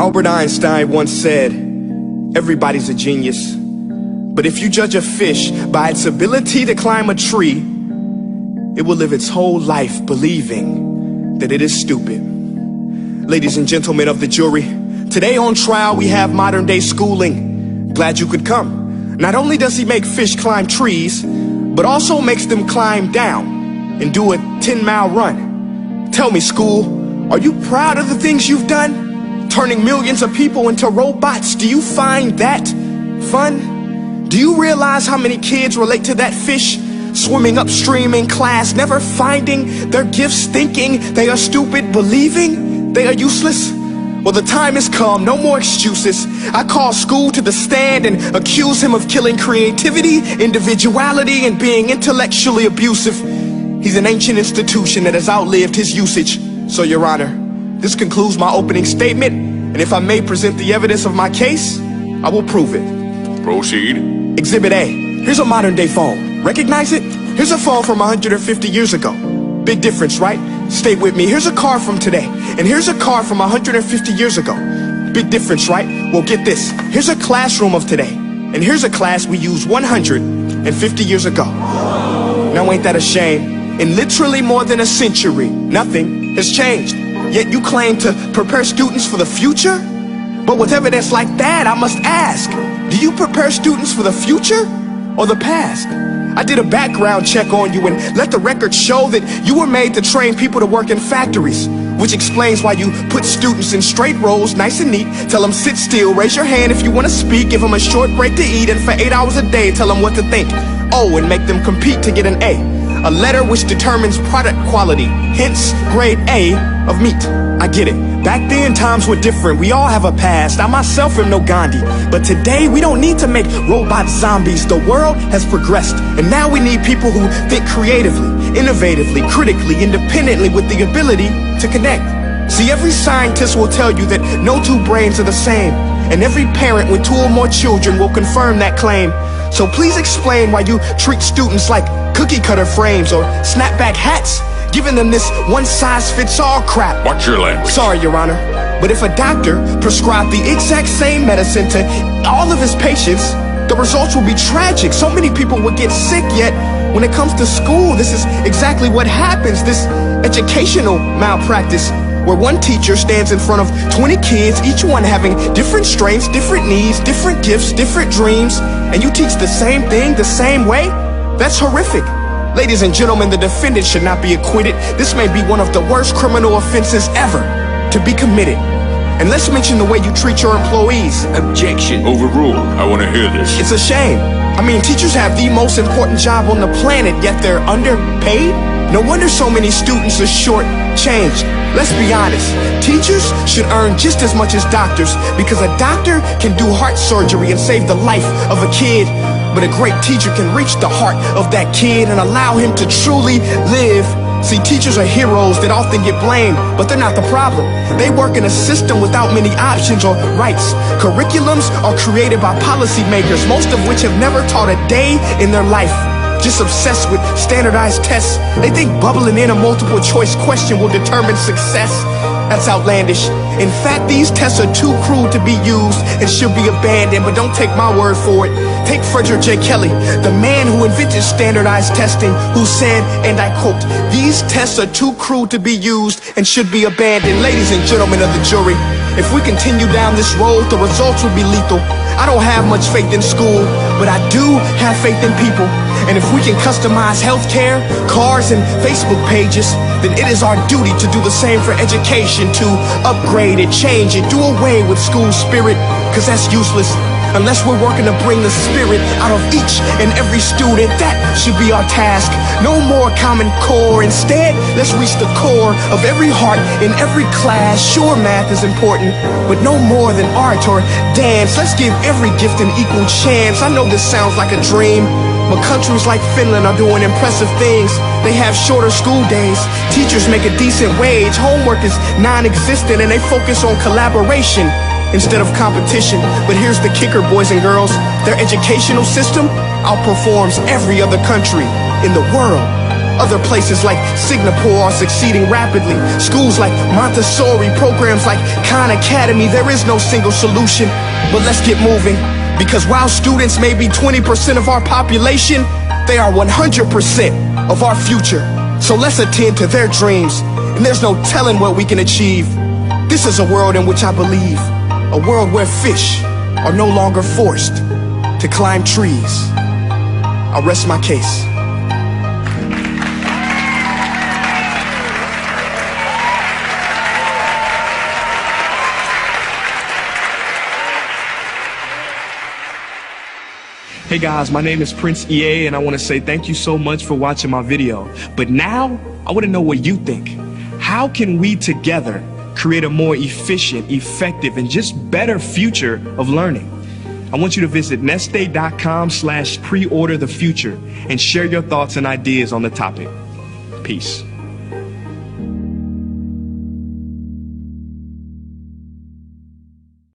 Albert Einstein once said, everybody's a genius. But if you judge a fish by its ability to climb a tree, it will live its whole life believing that it is stupid. Ladies and gentlemen of the jury, today on trial we have modern day schooling. Glad you could come. Not only does he make fish climb trees, but also makes them climb down and do a 10-mile run. Tell me, school, are you proud of the things you've done? Turning millions of people into robots, do you find that fun? Do you realize how many kids relate to that fish swimming upstream in class, never finding their gifts, thinking they are stupid, believing they are useless? Well, the time has come, no more excuses. I call school to the stand and accuse him of killing creativity, individuality, and being intellectually abusive. He's an ancient institution that has outlived his usage. So, Your Honor, this concludes my opening statement, and if I may present the evidence of my case, I will prove it. Proceed. Exhibit A. Here's a modern day phone. Recognize it? Here's a phone from 150 years ago. Big difference, right? Stay with me. Here's a car from today, and here's a car from 150 years ago. Big difference, right? Well, get this. Here's a classroom of today, and here's a class we used 150 years ago. Now ain't that a shame? In literally more than a century, nothing has changed. Yet you claim to prepare students for the future? But with evidence like that, I must ask, do you prepare students for the future or the past? I did a background check on you and let the record show that you were made to train people to work in factories, which explains why you put students in straight rows, nice and neat, tell them sit still, raise your hand if you want to speak, give them a short break to eat, and for 8 hours a day tell them what to think. Oh, and make them compete to get an A letter which determines product quality, hence grade A of meat. I get it. Back then, times were different. We all have a past. I myself am no Gandhi. But today, we don't need to make robot zombies. The world has progressed. And now we need people who think creatively, innovatively, critically, independently, with the ability to connect. See, every scientist will tell you that no two brains are the same. And every parent with 2 or more children will confirm that claim. So please explain why you treat students like cookie cutter frames or snapback hats, giving them this one-size-fits-all crap. Watch your language. Sorry, Your Honor, but if a doctor prescribed the exact same medicine to all of his patients, the results will be tragic. So many people would get sick, yet when it comes to school, this is exactly what happens. This educational malpractice, where one teacher stands in front of 20 kids, each one having different strengths, different needs, different gifts, different dreams, and you teach the same thing the same way? That's horrific. Ladies and gentlemen, the defendant should not be acquitted. This may be one of the worst criminal offenses ever to be committed. And let's mention the way you treat your employees. Objection. Overruled. I want to hear this. It's a shame. I mean, teachers have the most important job on the planet, yet they're underpaid? No wonder so many students are short-changed. Let's be honest, teachers should earn just as much as doctors, because a doctor can do heart surgery and save the life of a kid, but a great teacher can reach the heart of that kid and allow him to truly live. See, teachers are heroes that often get blamed, but they're not the problem. They work in a system without many options or rights. Curriculums are created by policymakers, most of which have never taught a day in their life. Just obsessed with standardized tests. They think bubbling in a multiple choice question will determine success. That's outlandish. In fact, these tests are too cruel to be used and should be abandoned, but don't take my word for it. Take Frederick J. Kelly, the man who invented standardized testing, who said, and I quote, "These tests are too cruel to be used and should be abandoned." Ladies and gentlemen of the jury, if we continue down this road, the results will be lethal. I don't have much faith in school, but I do have faith in people. And if we can customize healthcare, cars, and Facebook pages, then it is our duty to do the same for education, to upgrade it, change it, do away with school spirit, because that's useless. Unless we're working to bring the spirit out of each and every student, that should be our task. No more Common Core. Instead, let's reach the core of every heart in every class. Sure, math is important, but no more than art or dance. Let's give every gift an equal chance. I know this sounds like a dream, but countries like Finland are doing impressive things. They have shorter school days. Teachers make a decent wage. Homework is non-existent, and they focus on collaboration instead of competition. But here's the kicker, boys and girls. Their educational system outperforms every other country in the world. Other places like Singapore are succeeding rapidly. Schools like Montessori, programs like Khan Academy. There is no single solution, but let's get moving. Because while students may be 20% of our population, they are 100% of our future. So let's attend to their dreams, and there's no telling what we can achieve. This is a world in which I believe, a world where fish are no longer forced to climb trees. I'll rest my case. Hey guys, my name is Prince EA, and I want to say thank you so much for watching my video. But now, I want to know what you think. How can we together create a more efficient, effective, and just better future of learning? I want you to visit nestday.com/preorder the future and share your thoughts and ideas on the topic. Peace.